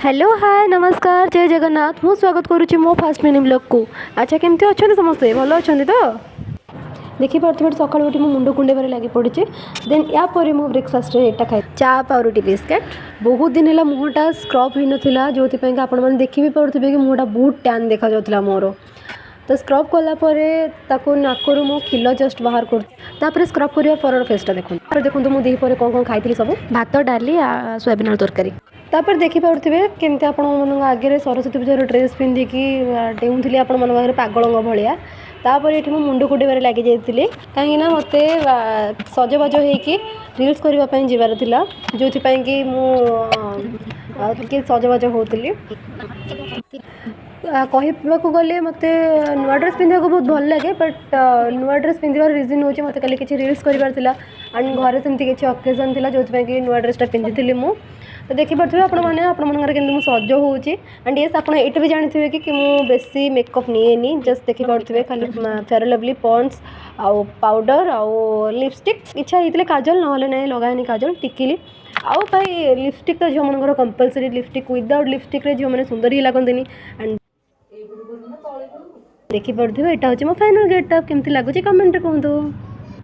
Hello hi नमस्कार जय जगन्नाथ मु स्वागत करुच्ची मो फास्ट मिनी ब्लॉग को। अच्छा केमती अच्छा समस्ते भल अच्छा तो देखिपे सका उठी मो मुंड कुंडे लगी पड़ी देन या ब्रेकफास्ट यहाँ खाई चा पाउरुटी बिस्केट। बहुत दिन है मुहटा स्क्रब हो नाला जो आपण मैंने देखी भी पारे कि मुहटा बहुत टैन देखा जाता मोर। तो स्क्रब कलापर नाकरू मो खिल जस्ट बाहर कर स्क्रब करने पर फेसटा देखो देखो मुझे दीपर कौन कौन खाई सब भात डाली सोयाबीन आलू तरकारी। तापर देखिपे केमती आपण आगे सरस्वती पूजार ड्रेस पिंधिकी डेउली आपण मन पागल भाया। तापर ये मुंड कुटेबार लगी जाइए कहीं मत सजबाज होगी रिल्स करने जीवार था जो कि मुझे सजबाज होती कहवाक गले मत नुआ ड्रेस पिंधा बहुत भल लगे बट नुआ ड्रेस पिंधार रिजन हूँ मत कल किसी रिल्स करार एंड घरे सेमती किसी अकेजन था जो कि नुआ ड्रेसटा पिंधि मुझे। तो देखिपे आपने सज होची एंड येस आप ये भी जानते कि मुझे बेसी मेकअप निएनी जस्ट देखिपे खाली फेयर लवली पॉन्ड्स आउ पाउडर आउ लिपस्टिक इच्छा होता है काजल ना ना लगाएनी काजल टिकिली आउ भाई लिपस्टिक तो झील मन कंपलसरी लिपस्टिक विदाउट लिपस्टिक झील मैंने सुंदर ही लगती एंड देखिपे यहाँ हूँ मो फाइनल गेटअप केमती लगुच कमेंट कहतु।